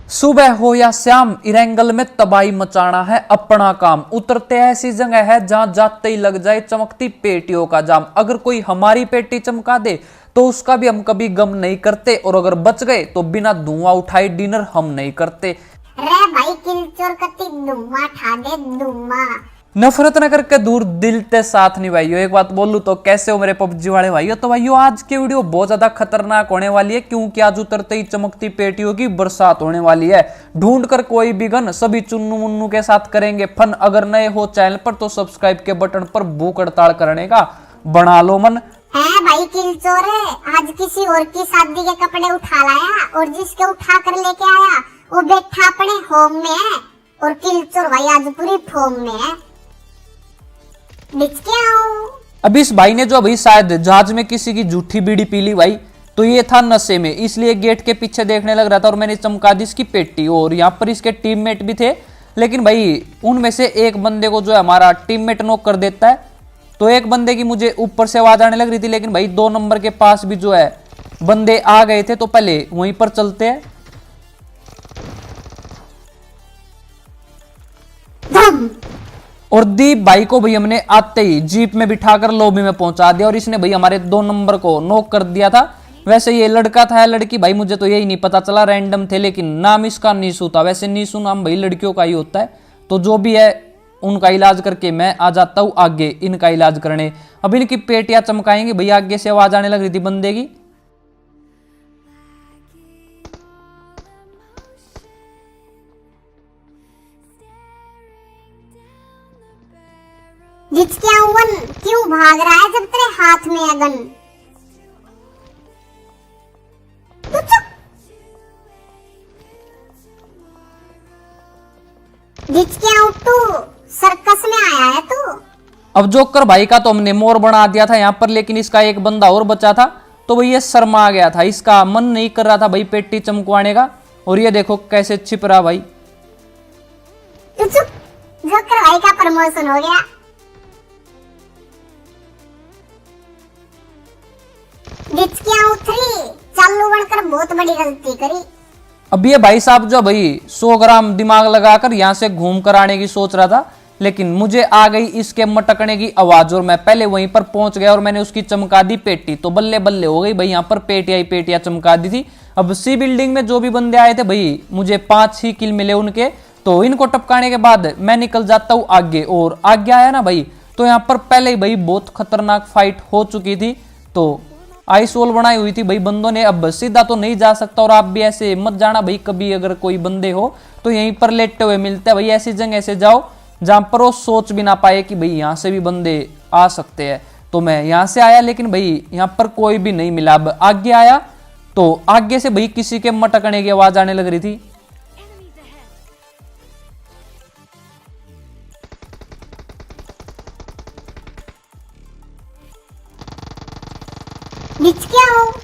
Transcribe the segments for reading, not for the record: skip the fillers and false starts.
सुबह हो या शाम इरेंगल में तबाही मचाना है अपना काम। उतरते ऐसी जगह है जहां जाते ही लग जाए चमकती पेटियों का जाम। अगर कोई हमारी पेटी चमका दे तो उसका भी हम कभी गम नहीं करते, और अगर बच गए तो बिना धुआं उठाए डिनर हम नहीं करते। रे भाई किलचोर कति धुआं ठा दे धुआं। नफरत न करके दूर दिल के साथ नहीं भाइयों। एक बात बोलूं तो कैसे हो मेरे पबजी वाले भाइयों। तो भाइयों आज की वीडियो बहुत ज्यादा खतरनाक होने वाली है, क्योंकि आज उतरते ही चमकती पेटियों की बरसात होने वाली है। ढूंढ कर कोई भी गन सभी चुन्नू मुन्नू के साथ करेंगे फन। अगर नए हो चैनल पर तो सब्सक्राइब के बटन पर भूख हड़ताल करने का बना लो मन। है भाई किलचोर है, आज किसी और की शादी के कपड़े उठा लाया और जिसके उठा कर लेके आया वो बैठा अपने होम में है, और किलचोर भाई आज पूरी फॉर्म में है। अब इस भाई ने जो भाई शायद जहाज में किसी की झूठी बीड़ी पी ली भाई, तो ये था नशे में, इसलिए गेट के पीछे देखने लग रहा था और मैंने चमका दी इसकी पेटी। और यहाँ पर इसके टीममेट भी थे, लेकिन भाई उनमें से एक बंदे को जो है हमारा टीममेट नॉक कर देता है। तो एक बंदे की मुझे ऊपर से आवाज आने लग रही थी, लेकिन भाई 2 नंबर के पास भी जो है बंदे आ गए थे, तो पहले वहीं पर चलते हैं। और दीप भाई को भाई हमने आते ही जीप में बिठाकर लॉबी में पहुंचा दिया, और इसने भाई हमारे 2 नंबर को नॉक कर दिया था। वैसे ये लड़का था या लड़की भाई मुझे तो यही नहीं पता चला, रैंडम थे, लेकिन नाम इसका नीसू था। वैसे नीसू नाम भाई लड़कियों का ही होता है। तो जो भी है उनका इलाज करके मैं आ जाता हूँ आगे इनका इलाज करने। अब इनकी पेटियां चमकाएंगे भाई। आगे से आवाज आने लग रही थी बंदे की। क्यों भाग रहा है जब तेरे हाथ में है गन? तू सर्कस में आया है तू। अब जोकर भाई का तो हमने मोर बना दिया था यहाँ पर, लेकिन इसका एक बंदा और बचा था, तो भाई ये शर्मा गया था। इसका मन नहीं कर रहा था भाई पेटी चमकवाने का, और ये देखो कैसे छिप रहा भाई। जोकर भाई का प्रमोशन हो गया। चालू बनकर बहुत बड़ी गलती करी। अब ये भाई साहब जो भाई 100 ग्राम दिमाग लगाकर यहाँ से घूम कर आने की सोच रहा था, लेकिन मुझे आ गई इसके मटकने की आवाज, और मैं पहले वहीं पर पहुंच गया और मैंने उसकी चमका दी पेटी। तो बल्ले बल्ले हो गई भाई, यहाँ पर पेटियां चमका दी थी। अब सी बिल्डिंग में जो भी बंदे आए थे भाई मुझे 5 ही किल मिले उनके। तो इनको टपकाने के बाद मैं निकल जाता हूँ आगे, और आगे आया ना भाई तो यहाँ पर पहले ही भाई बहुत खतरनाक फाइट हो चुकी थी। तो आइस वॉल बनाई हुई थी भाई बंदों ने। अब सीधा तो नहीं जा सकता, और आप भी ऐसे मत जाना भाई। कभी अगर कोई बंदे हो तो यहीं पर लेटते हुए मिलते हैं भाई। ऐसी जगह से जाओ जहां पर वो सोच भी ना पाए कि भाई यहाँ से भी बंदे आ सकते हैं। तो मैं यहाँ से आया, लेकिन भाई यहाँ पर कोई भी नहीं मिला। अब आगे आया तो आगे से भाई किसी के मटकने की आवाज आने लग रही थी।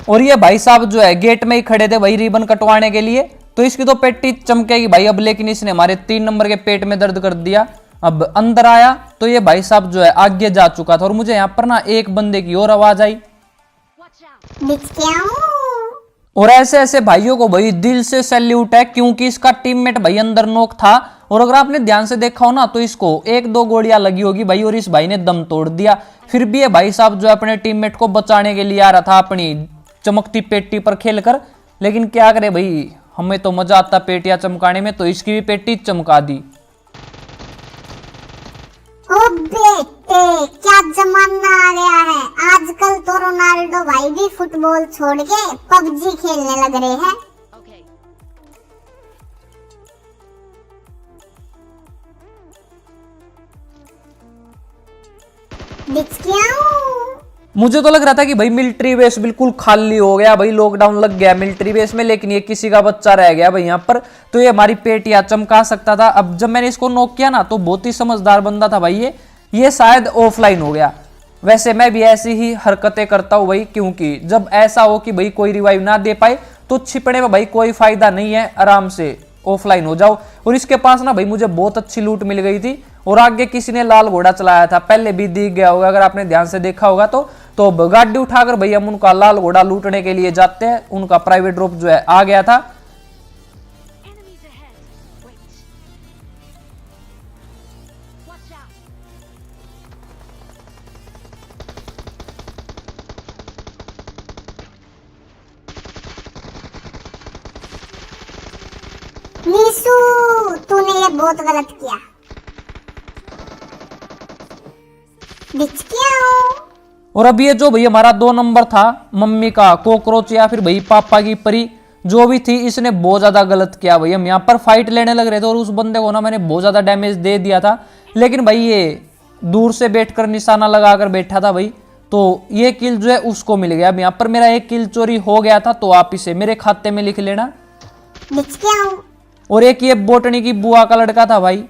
और ये भाई साहब जो है गेट में ही खड़े थे भाई रिबन कटवाने के लिए। तो इसकी तो पेटी चमकेगी भाई अब, लेकिन इसने हमारे 3 नंबर के पेट में दर्द कर दिया। अब अंदर आया तो ये भाई साहब जो है आगे जा चुका था, और मुझे यहाँ पर ना एक बंदे की और आवाज आई। और ऐसे ऐसे भाइयों को भाई दिल से सैल्यूट है, क्योंकि इसका टीममेट भाई अंदर नॉक था। और अगर आपने ध्यान से देखा हो ना तो इसको 1-2 गोलियां लगी होगी भाई, और इस भाई ने दम तोड़ दिया। फिर भी ये भाई साहब जो अपने टीममेट को बचाने के लिए आ रहा था अपनी चमकती पेटी पर खेलकर। लेकिन क्या करे भाई, हमें तो मजा आता पेटियां चमकाने में, तो इसकी भी पेटी चमका दी। ओ बेटे क्या जमाना आ गया है। आजकल तो रोनाल्डो भाई भी फुटबॉल छोड़ के पबजी खेलने लग रहे हैं। मुझे तो लग रहा था कि भाई मिलिट्री बेस बिल्कुल खाली हो गया भाई, लॉकडाउन लग गया मिलिट्री बेस में, लेकिन ये किसी का बच्चा रह गया भाई यहाँ पर। तो ये हमारी पेटियां चमका सकता था। अब जब मैंने इसको नॉक किया ना तो बहुत ही समझदार बंदा था भाई ये शायद ऑफलाइन हो गया। वैसे मैं भी ऐसी ही हरकतें करता हूँ भाई, क्योंकि जब ऐसा हो कि भाई कोई रिवाइव ना दे पाए तो छिपने में भाई कोई फायदा नहीं है, आराम से ऑफलाइन हो जाओ। और इसके पास ना भाई मुझे बहुत अच्छी लूट मिल गई थी, और आगे किसी ने लाल घोड़ा चलाया था, पहले भी दिख गया होगा अगर आपने ध्यान से देखा होगा। तो गाड़ी उठाकर भैया हम उनका लाल घोड़ा लूटने के लिए जाते हैं। उनका प्राइवेट ड्रॉप जो है आ गया था। नीसू तूने ये बहुत गलत किया। बिचकिया और अब ये जो भाई हमारा 2 नंबर था, मम्मी का कॉकरोच या फिर भाई पापा की परी जो भी थी, इसने बहुत ज्यादा गलत किया भाई। हम यहाँ पर फाइट लेने लग रहे थे और उस बंदे को ना मैंने बहुत ज्यादा डैमेज दे दिया था, लेकिन भाई ये दूर से बैठकर निशाना लगाकर बैठा था भाई, तो ये किल जो है उसको मिल गया। अब यहाँ पर मेरा एक किल चोरी हो गया था, तो आप इसे मेरे खाते में लिख लेना। बिचकिया और एक ये बोटनी की बुआ का लड़का था भाई,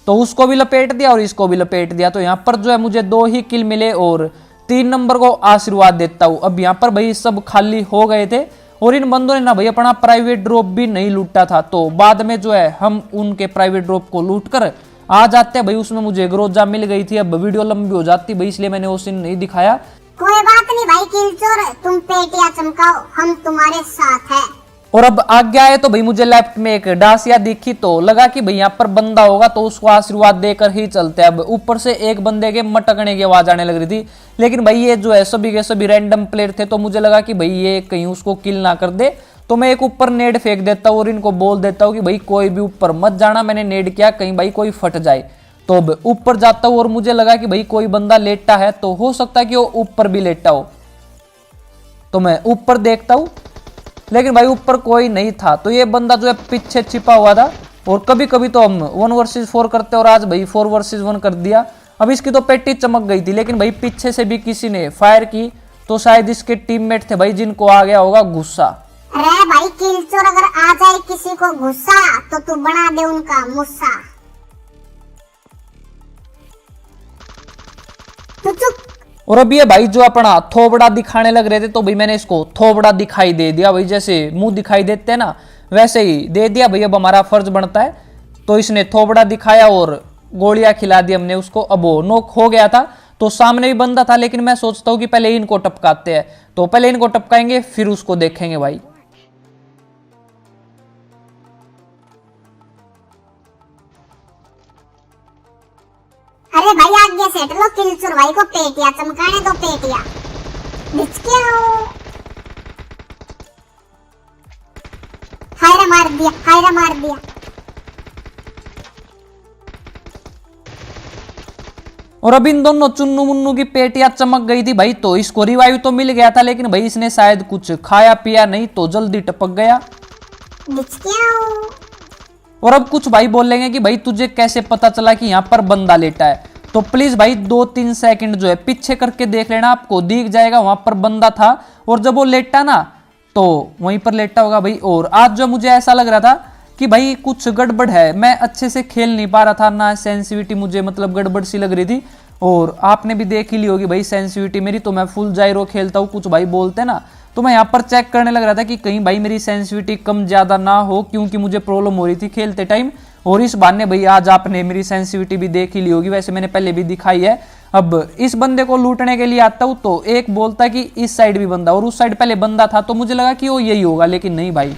तो उसको भी लपेट दिया और इसको भी लपेट दिया। तो यहाँ पर जो है मुझे 2 ही किल मिले और 3 नंबर को आशीर्वाद देता हूँ। अब यहाँ पर भाई सब खाली हो गए थे और इन बंदों ने ना भाई अपना प्राइवेट ड्रॉप भी नहीं लूटा था, तो बाद में जो है हम उनके प्राइवेट ड्रॉप को लूट कर आ जाते हैं भाई। उसमें मुझे ग्रोजा मिल गई थी। अब वीडियो लंबी हो जाती भाई, इसलिए मैंने वो सीन नहीं दिखाया। कोई बात नहीं भाई किलचोर, तुम पेटियां चमकाओ, हम तुम्हारे साथ हैं। और अब आगे आए तो भाई मुझे लेफ्ट में एक डासिया दिखी, तो लगा कि भाई यहाँ पर बंदा होगा तो उसको आशीर्वाद देकर ही चलते हैं। अब ऊपर से एक बंदे के मटकने की आवाज आने लग रही थी, लेकिन भाई ये जो है सभी के सभी रैंडम प्लेयर थे, तो मुझे लगा कि भाई ये कहीं उसको किल ना कर दे, तो मैं एक ऊपर नेड फेंक देता हूँ और इनको बोल देता हूँ कि भाई कोई भी ऊपर मत जाना। मैंने नेड किया कहीं भाई कोई फट जाए, तो अब ऊपर जाता हूँ और मुझे लगा कि भाई कोई बंदा लेटा है, तो हो सकता है कि वो ऊपर भी लेटा हो। तो मैं ऊपर देखता हूँ, लेकिन भाई ऊपर कोई नहीं था। तो ये बंदा जो है पीछे छिपा हुआ था। और कभी कभी तो हम 1 वर्सेस 4 करते और आज भाई 4 वर्सेस 1 कर दिया। अब इसकी तो पेटी चमक गई थी, लेकिन भाई पीछे से भी किसी ने फायर की, तो शायद इसके टीममेट थे भाई जिनको आ गया होगा गुस्सा। अरे भाई किलचोर, अगर आ जाए किसी को गुस्सा तो तू बना दे उनका मुस्सा। तू चुप। और अब ये भाई जो अपना थोबड़ा दिखाने लग रहे थे, तो भाई मैंने इसको थोबड़ा दिखाई दे दिया भाई, जैसे मुंह दिखाई देते हैं ना वैसे ही दे दिया भाई। अब हमारा फर्ज बनता है, तो इसने थोबड़ा दिखाया और गोलियां खिला दी हमने उसको। अब वो नॉक हो गया था, तो सामने भी बंदा था, लेकिन मैं सोचता हूँ कि पहले इनको टपकाते हैं, तो पहले इनको टपकाएंगे फिर उसको देखेंगे भाई। अरे भाई आगे सेट लो, किलचोर भाई को पेटियां चमकाने दो, पेटियां। बिचकिया हायरा मार दिया, हायरा मार दिया। और अब इन दोनों चुन्नू मुन्नू की पेटियां चमक गई थी भाई, तो इसको रिवाइव तो मिल गया था, लेकिन भाई इसने शायद कुछ खाया पिया नहीं, तो जल्दी टपक गया। और अब कुछ भाई बोलेंगे कि भाई तुझे कैसे पता चला कि यहाँ पर बंदा लेटा है, तो प्लीज भाई 2-3 सेकंड जो है पीछे करके देख लेना, आपको दिख जाएगा वहां पर बंदा था। और जब वो लेटा ना, तो वहीं पर लेटा होगा भाई। और आज जो मुझे ऐसा लग रहा था कि भाई कुछ गड़बड़ है, मैं अच्छे से खेल नहीं पा रहा था ना, सेंसिटिविटी मुझे मतलब गड़बड़ सी लग रही थी। और आपने भी देख ही ली होगी भाई सेंसिटिविटी मेरी, तो मैं फुल जायरो खेलता हूँ, कुछ भाई बोलते हैं ना, तो मैं यहाँ पर चेक करने लग रहा था कि कहीं भाई मेरी सेंसिटिविटी कम ज्यादा ना हो, क्योंकि मुझे प्रॉब्लम हो रही थी खेलते टाइम। और इस बहाने भाई आज आपने मेरी सेंसिटिविटी भी देख ही ली होगी, वैसे मैंने पहले भी दिखाई है। अब इस बंदे को लूटने के लिए आता हूँ, तो एक बोलता कि इस साइड भी बंदा और उस साइड पहले बंदा था, तो मुझे लगा कि वो यही होगा, लेकिन नहीं भाई।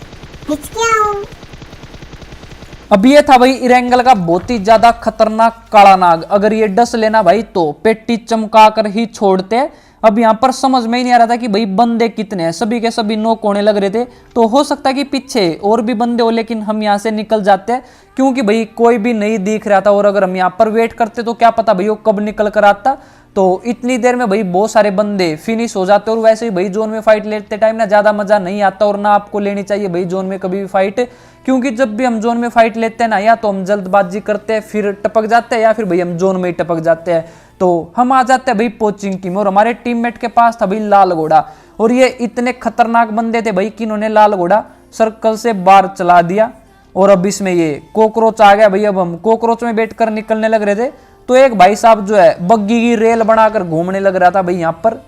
अब ये था भाई इरेंगल का बहुत ही ज्यादा खतरनाक काला नाग। अगर ये डस लेना भाई तो पेटी चमका कर ही छोड़ते। अब यहाँ पर समझ में ही नहीं आ रहा था कि भाई बंदे कितने हैं, सभी के सभी नॉक होने लग रहे थे, तो हो सकता है कि पीछे और भी बंदे हो, लेकिन हम यहाँ से निकल जाते हैं क्योंकि भाई कोई भी नहीं दिख रहा था। और अगर हम यहाँ पर वेट करते तो क्या पता भाई वो कब निकल कर आता, तो इतनी देर में भाई बहुत सारे बंदे फिनिश हो जाते। और वैसे ही भाई जोन में फाइट लेते टाइम ना ज्यादा मजा नहीं आता, और ना आपको लेनी चाहिए भाई जोन में कभी भी फाइट, क्योंकि जब भी हम जोन में फाइट लेते हैं ना, या तो हम जल्दबाजी करते हैं फिर टपक जाते हैं, या फिर भाई हम जोन में ही टपक जाते हैं। तो हम आ जाते हैं भाई पोचिंग टीम, और हमारे टीममेट के पास था भाई लाल घोड़ा, और ये इतने खतरनाक बंदे थे भाई कि इन्होंने लाल घोड़ा सर्कल से बाहर चला दिया। और अब इसमें ये कॉकरोच आ गया भाई। अब हम कॉकरोच में बैठकर निकलने लग रहे थे, तो एक भाई साहब जो है बग्गी की रेल बनाकर घूमने लग रहा था भाई यहाँ पर।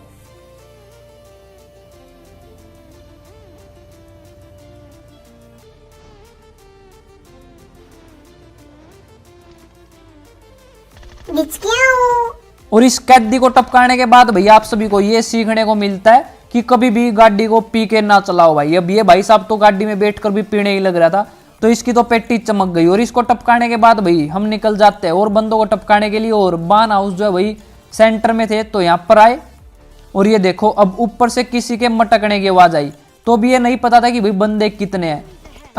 और इस कैदी को टपकाने के बाद भैया आप सभी को ये सीखने को मिलता है कि कभी भी गाड़ी को पी के ना चलाओ भाई। अब ये भाई साहब तो गाड़ी में बैठकर भी पीने ही लग रहा था, तो इसकी तो पेटी चमक गई। और इसको टपकाने के बाद भाई हम निकल जाते हैं और बंदों को टपकाने के लिए। और बान हाउस जो है भाई सेंटर में थे, तो यहाँ पर आए और ये देखो अब ऊपर से किसी के मटकने की आवाज आई, तो भी ये नहीं पता था कि भाई बंदे कितने हैं।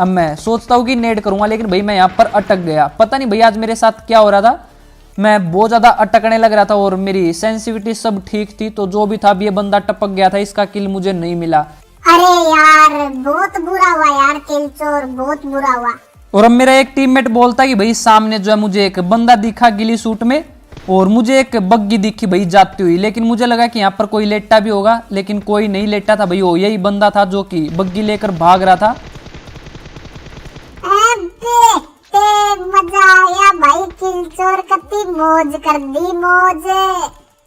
अब मैं सोचता हूँ कि नेट करूंगा, लेकिन भाई मैं यहाँ पर अटक गया। पता नहीं भाई आज मेरे साथ क्या हो रहा था, मैं बहुत ज्यादा अटकने लग रहा था और मेरी सेंसिटिविटी सब ठीक थी। तो जो भी था, ये बंदा टपक गया था, इसका किल मुझे नहीं मिला। अरे यार बहुत बुरा हुआ यार किल चोर, बहुत बुरा हुआ। और अब मेरा एक टीममेट बोलता है कि भाई सामने जो है मुझे एक बंदा दिखा गिली सूट में, और मुझे एक बग्गी दिखी भाई जाती हुई। लेकिन मुझे लगा कि यहाँ पर कोई लेटा भी होगा, लेकिन कोई नहीं लेटा था भाई, वो यही बंदा था जो कि बग्गी लेकर भाग रहा था। मजा आया भाई, किल चोर कती मौज कर दी, मौज।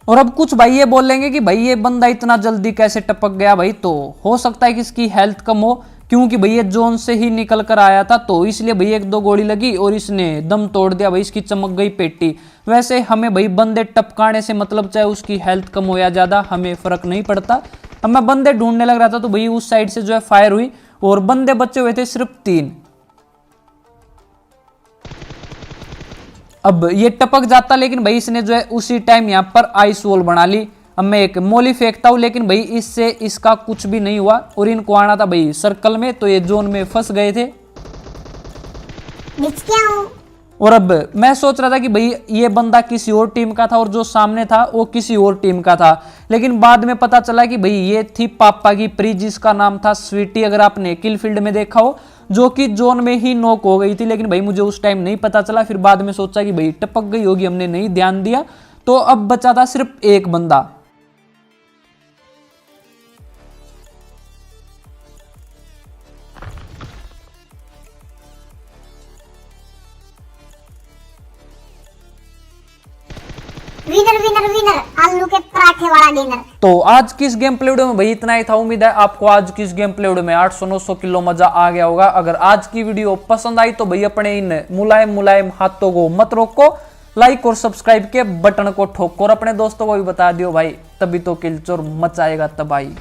और अब कुछ भाई ये बोलेंगे कि भाई ये बंदा इतना जल्दी कैसे टपक गया भाई, तो हो सकता है कि इसकी हेल्थ कम हो, क्योंकि भाई ये जोन से ही निकल कर आया था, तो इसलिए भाई एक दो गोली लगी और इसने दम तोड़ दिया भाई, इसकी चमक गई पेटी। वैसे हमें भाई बंदे टपकाने से मतलब, चाहे उसकी हेल्थ कम हो या ज्यादा, हमें फर्क नहीं पड़ता। अब मैं बंदे ढूंढने लग रहा था तो भाई उस साइड से जो है फायर हुई और बंदे बचे हुए थे सिर्फ 3। अब ये टपक जाता, लेकिन भाई इसने जो है उसी टाइम यहाँ पर आइस वॉल बना ली। अब मैं एक मोली फेंकता हूँ, लेकिन भाई इससे इसका कुछ भी नहीं हुआ और इनको आना था भाई सर्कल में, तो ये जोन में फंस गए थे। और अब मैं सोच रहा था कि भाई ये बंदा किसी और टीम का था और जो सामने था वो किसी और टीम का था, लेकिन बाद में पता चला कि भाई ये थी पापा की प्री, जिसका नाम था स्वीटी, अगर आपने किल फील्ड में देखा हो, जो कि जोन में ही नॉक हो गई थी। लेकिन भाई मुझे उस टाइम नहीं पता चला, फिर बाद में सोचा कि भाई टपक गई होगी, हमने नहीं ध्यान दिया। तो अब बचा था सिर्फ एक बंदा। विनर विनर विनर, आलू के पराठे वाला डिनर। तो आज की इस गेम प्ले वीडियो में भाई इतना ही था। उम्मीद है आपको आज की इस गेम प्ले वीडियो में 800-900 किलो मजा आ गया होगा। अगर आज की वीडियो पसंद आई तो भाई अपने इन मुलायम मुलायम हाथों को मत रोको, लाइक और सब्सक्राइब के बटन को ठोको और अपने दोस्तों को भी बता दियो भाई, तभी तो किल चोर मचाएगा तबाही।